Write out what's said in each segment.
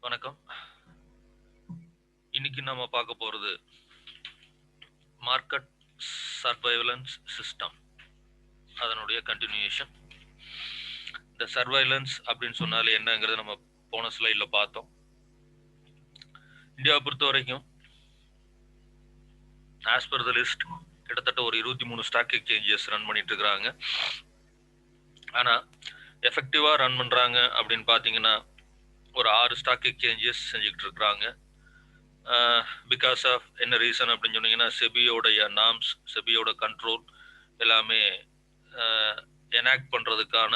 வணக்கம். இன்னைக்கு நம்ம பார்க்க போறது மார்க்கெட் சர்வைலன்ஸ் சிஸ்டம், அதனுடைய கண்டினியூஷன். இந்த சர்வைலன்ஸ் அப்படின்னு சொன்னாலே என்னங்கிறத நம்ம போன ஸ்லைட்ல பார்த்தோம். இந்தியாவை பொறுத்த வரைக்கும் ஆஸ் பர் த லிஸ்ட் கிட்டத்தட்ட ஒரு 23 ஸ்டாக் எக்ஸ்சேஞ்சஸ் ரன் பண்ணிட்டு இருக்கிறாங்க. ஆனா எஃபெக்டிவா ரன் பண்றாங்க அப்படின்னு பார்த்தீங்கன்னா ஒரு 6 ஸ்டாக் எக்ஸ்சேஞ்சஸ் செஞ்சுக்கிட்டு இருக்கிறாங்க. பிகாஸ் ஆஃப் என்ன ரீசன் அப்படின்னு சொன்னீங்கன்னா, செபியோடைய நார்ம்ஸ், செபியோட கண்ட்ரோல் எல்லாமே எனாக்ட் பண்ணுறதுக்கான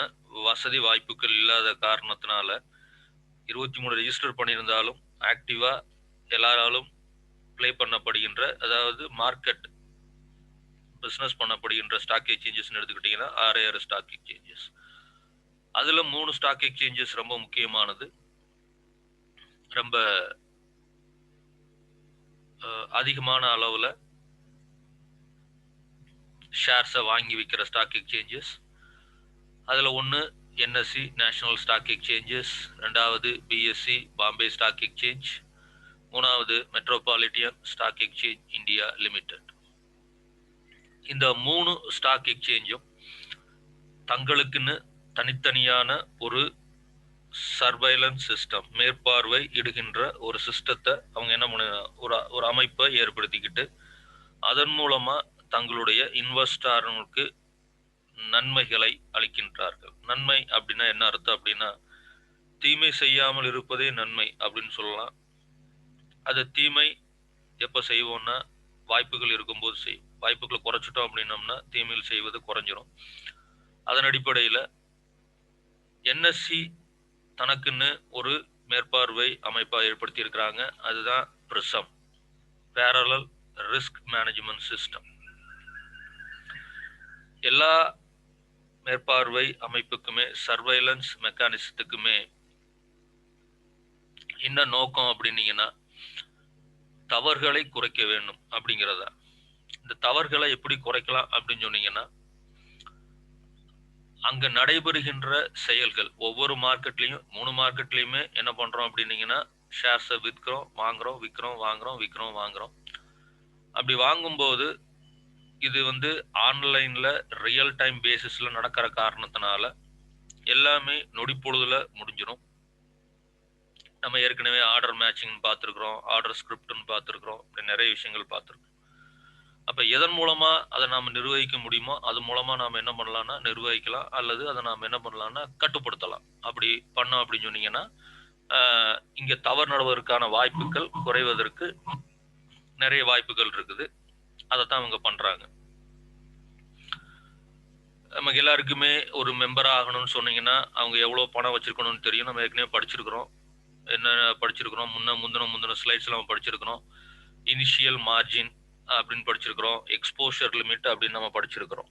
வசதி வாய்ப்புகள் இல்லாத காரணத்தினால 23 ரெஜிஸ்டர் பண்ணியிருந்தாலும் ஆக்டிவாக எல்லாராலும் ப்ளே பண்ணப்படுகின்ற, அதாவது மார்க்கெட் பிஸ்னஸ் பண்ணப்படுகின்ற ஸ்டாக் எக்ஸ்சேஞ்சஸ் எடுத்துக்கிட்டிங்கன்னா 6 ஸ்டாக் எக்ஸ்சேஞ்சஸ். அதில் 3 ஸ்டாக் எக்ஸ்சேஞ்சஸ் ரொம்ப முக்கியமானது, ரொம்ப அதிகமான அளவில் ஷேர்ஸை வாங்கி விற்கிற ஸ்டாக் எக்ஸ்சேஞ்சஸ். அதில் ஒன்று என்எஸ்சி நேஷனல் ஸ்டாக் எக்ஸ்சேஞ்சஸ், ரெண்டாவது பிஎஸ்சி பாம்பே ஸ்டாக் எக்ஸ்சேஞ்ச், மூணாவது metropolitan stock exchange India limited. இந்த 3 ஸ்டாக் எக்ஸ்சேஞ்சும் தங்களுக்குன்னு தனித்தனியான ஒரு சர்வைலன்ஸ் சிஸ்டம், மேற்பார்வை இடுகின்ற ஒரு சிஸ்டத்தை அவங்க என்ன பண்ண ஒரு அமைப்பை ஏற்படுத்திக்கிட்டு அதன் மூலமா தங்களுடைய இன்வெஸ்டர்களுக்கு நன்மைகளை அளிக்கின்றார்கள். நன்மை அப்படின்னா என்ன அர்த்தம் அப்படின்னா, தீமை செய்யாமல் இருப்பதே நன்மை அப்படின்னு சொல்லலாம். அது தீமை எப்போ செய்வோம்னா வாய்ப்புகள் இருக்கும்போது செய்யும். வாய்ப்புகளை குறைச்சிட்டோம் அப்படின்னோம்னா தீமையில் செய்வது குறைஞ்சிரும். அதன் அடிப்படையில் என்எஸ்சி தனக்குன்னு ஒரு மேற்பார்வை அமைப்பாக ஏற்படுத்தி இருக்கிறாங்க. அதுதான் prism, parallel risk management system. எல்லா மேற்பார்வை அமைப்புக்குமே, சர்வைலன்ஸ் மெக்கானிசத்துக்குமே என்ன நோக்கம் அப்படின்னீங்கன்னா, தவறுகளை குறைக்க வேண்டும் அப்படிங்கிறதா. இந்த தவறுகளை எப்படி குறைக்கலாம் அப்படின்னு சொன்னீங்கன்னா, அங்க நடைபெறுகின்ற செயல்கள் ஒவ்வொரு மார்க்கெட்லையும் 3 மார்க்கெட்லையுமே என்ன பண்றோம் அப்படின்னீங்கன்னா, ஷேர்ஸை விற்கிறோம், வாங்குறோம், விற்கிறோம், வாங்குறோம், விற்கிறோம், வாங்குறோம். அப்படி வாங்கும்போது இது ஆன்லைன்ல ரியல் டைம் பேசிஸ்ல நடக்கிற காரணத்தினால எல்லாமே நொடி பொழுதுல முடிஞ்சிடும். நம்ம ஏற்கனவே ஆர்டர் மேட்சிங் பார்த்துருக்குறோம், ஆர்டர் ஸ்கிரிப்ட்னு பார்த்துருக்குறோம், இப்படி நிறைய விஷயங்கள் பார்த்துருக்கோம். அப்போ எதன் மூலமா அதை நாம் நிர்வகிக்க முடியுமோ அது மூலமா நாம் என்ன பண்ணலாம்னா நிர்வகிக்கலாம், அல்லது அதை நாம் என்ன பண்ணலாம்னா கட்டுப்படுத்தலாம். அப்படி பண்ணோம் அப்படின்னு சொன்னீங்கன்னா இங்க தவறு நடவதற்கான வாய்ப்புகள் குறைவதற்கு நிறைய வாய்ப்புகள் இருக்குது. அதைத்தான் அவங்க பண்றாங்க. நமக்கு எல்லாருக்குமே ஒரு மெம்பர் ஆகணும்னு சொன்னீங்கன்னா அவங்க எவ்வளவு பணம் வச்சிருக்கணும்னு தெரியும். நம்ம ஏற்கனவே படிச்சிருக்கிறோம். என்ன படிச்சிருக்கிறோம், முந்தின ஸ்லைட்ஸ்ல நம்ம படிச்சிருக்கிறோம். இனிஷியல் மார்ஜின் அப்படின்னு படிச்சிருக்கிறோம், எக்ஸ்போஷர் லிமிட் அப்படின்னு நம்ம படிச்சிருக்கிறோம்.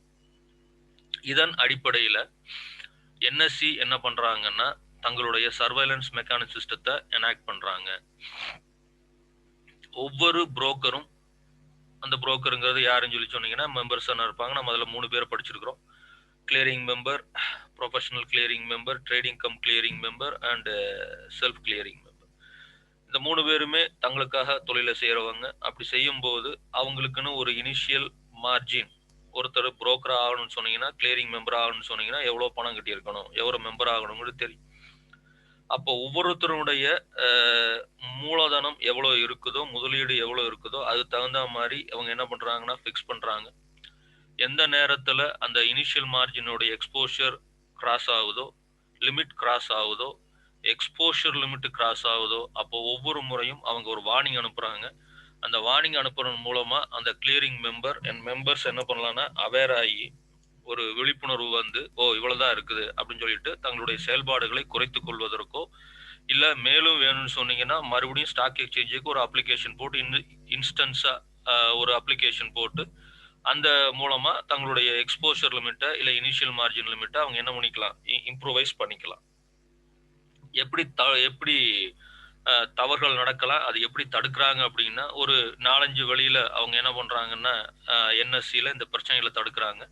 இதன் அடிப்படையில் என்எஸ்சி என்ன பண்றாங்கன்னா, தங்களுடைய சர்வைலன்ஸ் மெக்கானிக் சிஸ்டத்தை எனாக்ட் பண்றாங்க. ஒவ்வொரு புரோக்கரும், அந்த புரோக்கருங்கிறது யாருன்னு சொல்லி சொன்னீங்கன்னா மெம்பர்ஸ் இருப்பாங்க. நம்ம அதில் 3 பேரை படிச்சிருக்கிறோம். Clearing member, professional clearing member, trading cum clearing member and self clearing member. இந்த 3 பேருமே தங்களுக்காக தொழிலை செய்யறவங்க. அப்படி செய்யும் போது அவங்களுக்குன்னு ஒரு இனிஷியல் மார்ஜின், ஒருத்தர் புரோக்கர் ஆகணும்னு சொன்னீங்கன்னா, கிளியரிங் மெம்பர் ஆகணும்னு சொன்னீங்கன்னா எவ்வளவு பணம் கட்டியிருக்கணும், எவ்வளவு மெம்பர் ஆகணும்னு தெரியும். அப்போ ஒவ்வொருத்தருடைய மூலதனம் எவ்வளவு இருக்குதோ, முதலீடு எவ்வளவு இருக்குதோ அது தகுந்த மாதிரி அவங்க என்ன பண்றாங்கன்னா ஃபிக்ஸ் பண்றாங்க. எந்த நேரத்துல அந்த இனிஷியல் மார்ஜினுடைய எக்ஸ்போஷர் கிராஸ் ஆகுதோ, லிமிட் கிராஸ் ஆகுதோ, எக்ஸ்போஷர் லிமிட் கிராஸ் ஆகுதோ, அப்போ ஒவ்வொரு முறையும் அவங்க ஒரு வார்னிங் அனுப்புறாங்க. அந்த வார்னிங் அனுப்புறது மூலமா அந்த கிளியரிங் மெம்பர் அண்ட் மெம்பர்ஸ் என்ன பண்ணலாம்னா அவேர் ஆகி ஒரு விழிப்புணர்வு இவ்வளவுதான் இருக்குது அப்படின்னு சொல்லிட்டு தங்களுடைய செயல்பாடுகளை குறைத்துக் கொள்வதற்கோ, இல்ல மேலும் வேணும்னு சொன்னீங்கன்னா மறுபடியும் ஸ்டாக் எக்ஸ்சேஞ்சுக்கு ஒரு அப்ளிகேஷன் போட்டு இன்ஸ்டன்ஸா ஒரு அப்ளிகேஷன் போட்டு அந்த மூலமா தங்களுடைய எக்ஸ்போஷர் லிமிட்டை இல்ல இனிஷியல் மார்ஜின் லிமிட்டை அவங்க என்ன பண்ணிக்கலாம், இம்ப்ரூவைஸ் பண்ணிக்கலாம். எப்படி தவறுகள் நடக்கலாம், அது எப்படி தடுக்கிறாங்க அப்படின்னா, ஒரு 4-5 வழியில அவங்க என்ன பண்றாங்கன்னா என்எஸ்சியில இந்த பிரச்சனைகளை தடுக்கிறாங்க.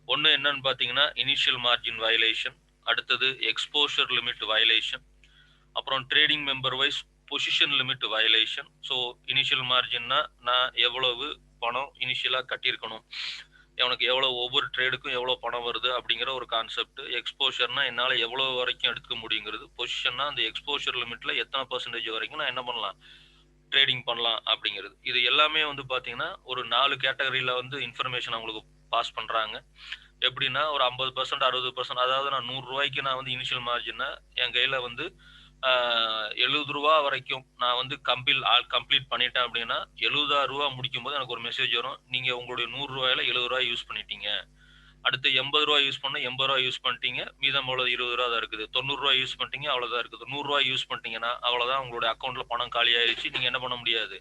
ஒன்று என்னன்னு பார்த்தீங்கன்னா இனிஷியல் மார்ஜின் வயலேஷன், அடுத்தது எக்ஸ்போஷர் லிமிட் வயலேஷன், அப்புறம் trading member wise position limit violation. So initial மார்ஜின்னா நான் எவ்வளவு பணம் இனிஷியலாக கட்டியிருக்கணும், எனக்கு எவ்வளோ ஒவ்வொரு ட்ரேடுக்கும் எவ்வளோ பணம் வருது அப்படிங்கிற ஒரு கான்செப்ட். எக்ஸ்போஷர்னா என்னால் எவ்வளோ வரைக்கும் எடுக்க முடியுங்கிறது. பொசிஷன்னா அந்த எக்ஸ்போஷர் லிமிட்டில் எத்தனை பர்சன்டேஜ் வரைக்கும் நான் என்ன பண்ணலாம், ட்ரேடிங் பண்ணலாம் அப்படிங்கிறது. இது எல்லாமே வந்து பார்த்தீங்கன்னா ஒரு 4 கேட்டகரியில் வந்து இன்ஃபர்மேஷன் அவங்களுக்கு பாஸ் பண்ணுறாங்க. எப்படின்னா ஒரு 50% 60%, அதாவது நான் ₹100 நான் வந்து இனிஷியல் மார்ஜின்னா என் கையில் வந்து ₹70 வரைக்கும் நான் வந்து கம்ப்ளீட் பண்ணிட்டேன் அப்படின்னா ₹76 முடிக்கும் போது எனக்கு ஒரு மெசேஜ் வரும், நீங்க உங்களுடைய ₹100ல ₹70 யூஸ் பண்ணிட்டீங்க. அடுத்து ₹80 யூஸ் பண்ண ₹80 யூஸ் பண்ணிட்டீங்க, மீதம் அவ்வளவு ₹20 தான் இருக்குது. ₹90 யூஸ் பண்ணிட்டீங்க, அவ்வளவுதான் இருக்குது. ₹100 யூஸ் பண்ணிட்டீங்கன்னா அவ்வளவுதான், உங்களுடைய அக்கௌண்ட்ல பணம் காலி ஆயிடுச்சு, நீங்க என்ன பண்ண முடியாது,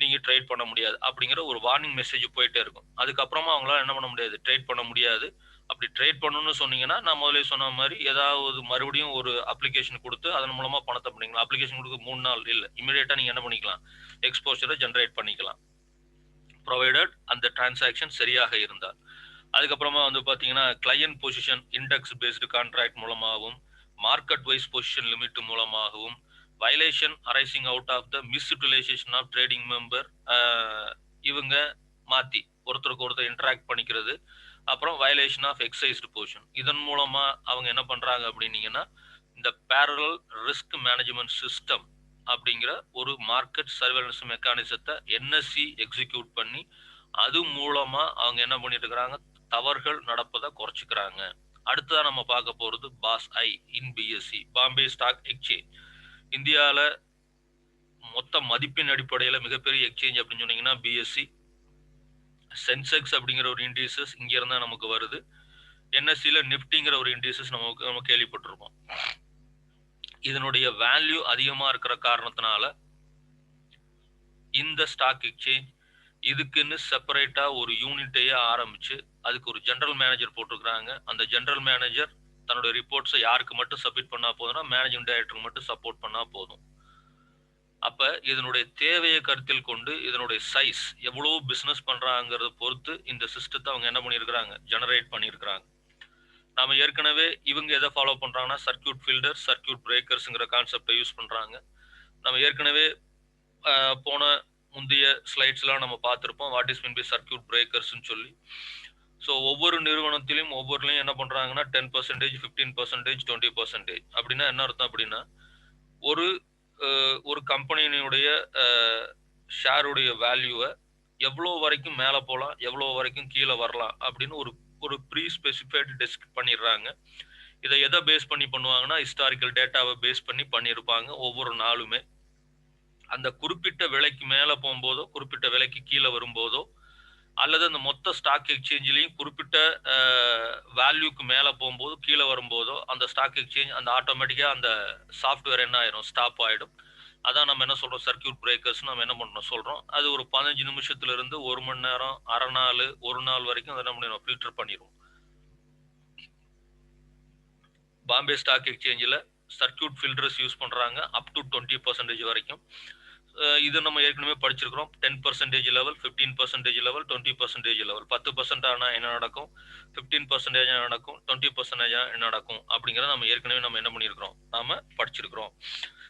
நீங்க ட்ரேட் பண்ண முடியாது அப்படிங்கிற ஒரு வார்னிங் மெசேஜ் போயிட்டே இருக்கும். அதுக்கப்புறமா அவங்களால என்ன பண்ண முடியாது, ட்ரேட் பண்ண முடியாது. அப்படி ட்ரேட் பண்ணணும்னு சொன்னீங்கன்னா நான் முதலே சொன்ன மாதிரி ஏதாவது மறுபடியும் ஒரு அப்ளிகேஷன் கொடுத்து அதன் மூலமா பணத்தை பண்ணிக்கலாம். அப்ளிகேஷன் கொடுக்க 3 நாள் இல்லை, இமீடியட்டா நீங்க என்ன பண்ணிக்கலாம், எக்ஸ்போஷரை ஜென்ரேட் பண்ணிக்கலாம், ப்ரொவைடட் அந்த டிரான்சாக்ஷன் சரியாக இருந்தால். அதுக்கப்புறமா வந்து பாத்தீங்கன்னா client position index based contract மூலமாகவும் மார்க்கெட் வைஸ் பொசிஷன் லிமிட் மூலமாகவும் violation arising out of the misutilisation of trading member, இவங்க மாத்தி ஒருத்தருக்கு ஒருத்தர் இன்டராக்ட் பண்ணிக்கிறது. அப்புறம் வயலேஷன் ஆஃப் எக்ஸைஸ்டு பொசிஷன். இதன் மூலமா அவங்க என்ன பண்றாங்க அப்படின்னீங்கன்னா இந்த பேரலல் ரிஸ்க் மேனேஜ்மெண்ட் சிஸ்டம் அப்படிங்கிற ஒரு மார்க்கெட் சர்வேலன்ஸ் மெக்கானிசத்தை என்எஸ்சி எக்ஸிக்யூட் பண்ணி அது மூலமா அவங்க என்ன பண்ணிட்டு இருக்கிறாங்க, தவறுகள் நடப்பதை குறைச்சிக்கிறாங்க. அடுத்ததா நம்ம பார்க்க போறது பாஸ் ஐ இன் பிஎஸ்சி, பாம்பே ஸ்டாக் எக்ஸ்சேஞ்ச். இந்தியாவில் மொத்த மதிப்பின் அடிப்படையில் மிகப்பெரிய எக்ஸ்சேஞ்ச் அப்படின்னு சொன்னீங்கன்னா பிஎஸ்சி. சென்செக்ஸ் அப்படிங்கிற ஒரு இண்டிசஸ் இங்க இருந்தா நமக்கு வருது. என்எஸ்சில நிப்டிங்கிற ஒரு இண்டிசஸ் நம்ம கேள்விப்பட்டிருப்போம். இதனுடைய வேல்யூ அதிகமா இருக்கிற காரணத்தினால இந்த ஸ்டாக் எக்ஸ்சேஞ்ச் இதுக்குன்னு செப்பரேட்டா ஒரு யூனிட்டையே ஆரம்பிச்சு அதுக்கு ஒரு ஜெனரல் மேனேஜர் போட்டிருக்கிறாங்க. அந்த ஜெனரல் மேனேஜர் தன்னுடைய ரிப்போர்ட்ஸை யாருக்கு மட்டும் சப்மிட் பண்ணா போதும்னா மேனேஜிங் டைரக்டருக்கு மட்டும் சப்போர்ட் பண்ணா போதும். அப்ப இதனுடைய தேவையை கருத்தில் கொண்டு இதனுடைய சைஸ் எவ்வளவு பிசினஸ் பண்றாங்கிறத பொறுத்து இந்த சிஸ்டத்தை அவங்க என்ன பண்ணியிருக்கிறாங்க, ஜெனரேட் பண்ணியிருக்கிறாங்க. நாம ஏற்கனவே இவங்க எதை ஃபாலோ பண்றாங்கன்னா சர்க்கியூட் ஃபில்டர், சர்க்கியூட் பிரேக்கர்ஸ்ங்கிற கான்செப்டை யூஸ் பண்றாங்க. நம்ம ஏற்கனவே போன முந்தைய ஸ்லைட்ஸ்லாம் நம்ம பார்த்துருப்போம், what is mean by circuit பிரேக்கர்ஸ்ன்னு சொல்லி. ஸோ ஒவ்வொரு நிறுவனத்திலும் ஒவ்வொருலையும் என்ன பண்றாங்கன்னா 10%, 15%, 20% அப்படின்னா என்ன அர்த்தம் அப்படின்னா ஒரு கம்பெனியினுடைய ஷேருடைய வேல்யூவை எவ்வளோ வரைக்கும் மேலே போகலாம், எவ்வளோ வரைக்கும் கீழே வரலாம் அப்படின்னு ஒரு ப்ரீ ஸ்பெசிஃபைடு டெஸ்க் பண்ணிடுறாங்க. இதை எதை பேஸ் பண்ணி பண்ணுவாங்கன்னா ஹிஸ்டாரிக்கல் டேட்டாவை பேஸ் பண்ணி பண்ணியிருப்பாங்க. ஒவ்வொரு நாளுமே அந்த குறிப்பிட்ட விலைக்கு மேலே போகும்போதோ குறிப்பிட்ட விலைக்கு கீழே வரும்போதோ அல்லது அந்த மொத்த ஸ்டாக் எக்ஸ்சேஞ்சிலையும் குறிப்பிட்ட வேல்யூக்கு மேலே போகும்போது கீழே வரும்போதோ அந்த ஸ்டாக் எக்ஸ்சேஞ்ச் அந்த ஆட்டோமேட்டிக்காக அந்த சாஃப்ட்வேர் என்ன ஆயிரும், ஸ்டாப் ஆகிடும். அதான் நம்ம என்ன சொல்றோம், சர்க்கியூட் பிரேக்கர்ஸ் நம்ம என்ன பண்றோம் சொல்றோம். அது ஒரு 15 நிமிஷத்துல இருந்து 1 மணி நேரம், அரை நாள், ஒரு நாள் வரைக்கும் அதை நம்ம ஃபில்டர் பண்ணிடுவோம். பாம்பே ஸ்டாக் எக்ஸ்சேஞ்சில் சர்க்கியூட் ஃபில்டர்ஸ் யூஸ் பண்றாங்க அப் டு 20% வரைக்கும். இது நம்ம ஏற்கனவே படிச்சிருக்கிறோம். 10% லெவல், 15% லெவல், 20% லெவல். 10% ஆனால் என்ன நடக்கும், 15% நடக்கும், 20% என்ன நடக்கும் அப்படிங்கிறத நம்ம ஏற்கனவே நம்ம என்ன பண்ணியிருக்கிறோம், நாம படிச்சிருக்கிறோம்.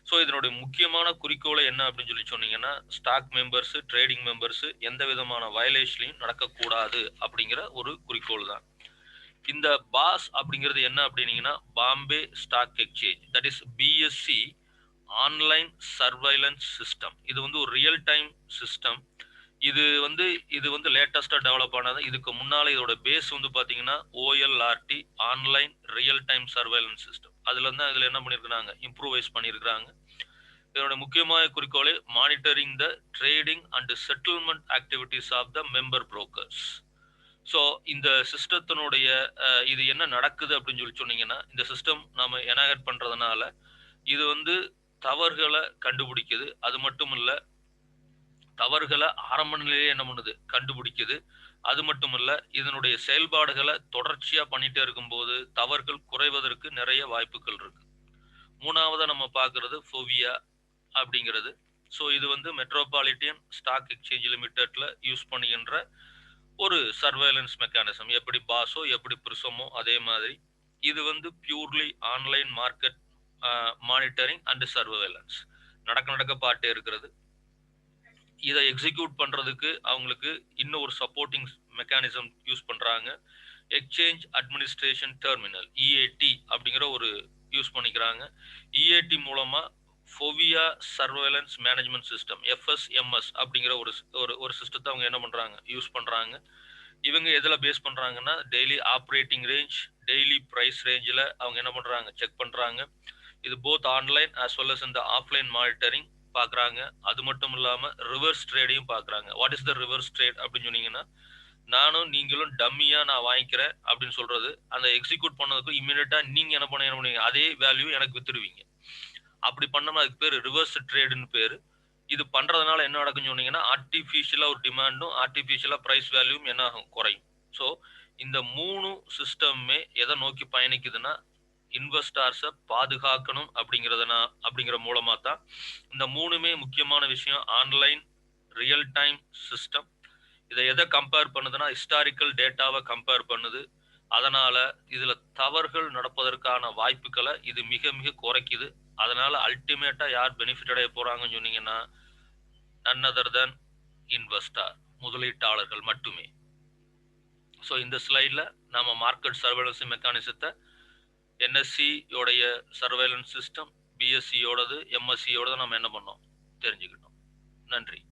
ஸோ இதனுடைய முக்கியமான குறிக்கோளை என்ன அப்படின்னு சொல்லி சொன்னீங்கன்னா ஸ்டாக் மெம்பர்ஸ், ட்ரேடிங் மெம்பர்ஸ் எந்த விதமான வயலேஷன்லையும் நடக்கக்கூடாது அப்படிங்கிற ஒரு குறிக்கோள் தான். இந்த பாஸ் அப்படிங்கிறது என்ன அப்படின்னீங்கன்னா Bombay stock exchange, that is BSC online surveillance system. இது வந்து ஒரு ரியல் டைம் சிஸ்டம். இது வந்து லேட்டஸ்டா டெவலப் ஆனது. இதுக்கு முன்னால இதோட பேஸ் வந்து பாத்தீங்கன்னா OLRT, online real time surveillance system. அதுல இருந்து இதுல என்ன பண்ணிருக்காங்க, இம்ப்ரூவைஸ் பண்ணிருக்காங்க. இதோட முக்கியமான குறிக்கோளே monitoring the trading and settlement activities of the member brokers. So இந்த சிஸ்டத்தினுடைய இது என்ன நடக்குது அப்படின்னு சொல்லி சொன்னீங்கன்னா இந்த சிஸ்டம் நாம எனாகட் பண்றதுனால இது வந்து தவறுகளை கண்டுபிடிக்குது. அது மட்டும் இல்ல, தவறுகளை ஆரம்ப நிலையிலே என்ன பண்ணுது, கண்டுபிடிக்குது. அது மட்டும் இல்ல, இதனுடைய செயல்பாடுகளை தொடர்ச்சியா பண்ணிட்டே இருக்கும்போது தவறுகள் குறைவதற்கு நிறைய வாய்ப்புகள் இருக்கு. மூணாவதா நம்ம பார்க்கறது ஃபோவியா அப்படிங்கிறது. ஸோ இது வந்து மெட்ரோபாலிட்டியன் ஸ்டாக் எக்ஸ்சேஞ்ச் லிமிடெட்ல யூஸ் பண்ணுகின்ற ஒரு சர்வேலன்ஸ் மெக்கானிசம். எப்படி பாஸோ எப்படி பிரிசமோ அதே மாதிரி இது வந்து purely online market monitoring and surveillance நடக்க நடக்க பாட்டே இருக்கிறது. இதை எக்ஸிக்யூட் பண்றதுக்கு அவங்களுக்கு இன்னும் ஒரு சப்போர்ட்டிங் மெக்கானிசம் யூஸ் பண்றாங்க. எக்ஸ்சேஞ்ச் அட்மினிஸ்ட்ரேஷன் டெர்மினல் இஏடி அப்படிங்கிற ஒரு யூஸ் பண்ணிக்கிறாங்க. இஏடி மூலமா ஃபோவியா சர்வேலன்ஸ் மேனேஜ்மெண்ட் சிஸ்டம் எஃப்எஸ்எம்எஸ் அப்படிங்கிற ஒரு ஒரு சிஸ்டத்தை அவங்க என்ன பண்றாங்க, யூஸ் பண்றாங்க. இவங்க எதில் பேஸ் பண்றாங்கன்னா daily operating range, daily price ரேஞ்சில் அவங்க என்ன பண்றாங்க, செக் பண்றாங்க. இது both online as well as இந்த ஆஃப்லைன் மானிட்டரிங் பார்க்குறாங்க. அது மட்டும் இல்லாமல் ரிவர்ஸ் ட்ரேடையும் பார்க்குறாங்க. What is the reverse trade அப்படின்னு சொன்னீங்கன்னா, நானும் நீங்களும் டம்மியா நான் வாங்கிக்கிறேன் அப்படின்னு சொல்றது, அந்த எக்ஸிக்யூட் பண்ணதுக்கு இமீடியட்டா நீங்க என்ன பண்ணுவீங்க, அதே வேல்யூ எனக்கு வித்துடுவீங்க. அப்படி பண்ணோம்னா அதுக்கு பேர் ரிவர்ஸ் ட்ரேடுன்னு பேரு. இது பண்றதுனால என்ன நடக்கும்னு சொன்னீங்கன்னா, ஆர்டிஃபிஷியலா ஒரு டிமாண்டும், ஆர்டிஃபிஷியலா பிரைஸ் வேல்யூவும் என்ன ஆகும், குறையும். ஸோ இந்த 3 சிஸ்டமுமே எதை நோக்கி பயணிக்குதுன்னா, இன்வெஸ்டார்ஸை பாதுகாக்கணும் அப்படிங்கிற மூலமா தான். இந்த 3மே முக்கியமான விஷயம். ஆன்லைன் ரியல் டைம் சிஸ்டம் இதை எதை கம்பேர் பண்ணுதுன்னா, ஹிஸ்டாரிக்கல் டேட்டாவை கம்பேர் பண்ணுது. அதனால இதுல தவறுகள் நடப்பதற்கான வாய்ப்புகளை இது மிக மிக குறைக்குது. அதனால அல்டிமேட்டா யார் பெனிஃபிட் அடைய போறாங்கன்னு சொன்னீங்கன்னா, நன் அதர் தென் இன்வெஸ்டார், முதலீட்டாளர்கள் மட்டுமே. ஸோ இந்த ஸ்லைட்ல நாம மார்க்கெட் சர்வேலன்ஸ் மெக்கானிசத்தை, என்எஸ்சி யோடைய சர்வேலன்ஸ் சிஸ்டம், பிஎஸ்சியோடது, எம்எஸ்சியோடது நம்ம என்ன பண்ணோம் தெரிஞ்சுக்கிட்டோம். நன்றி.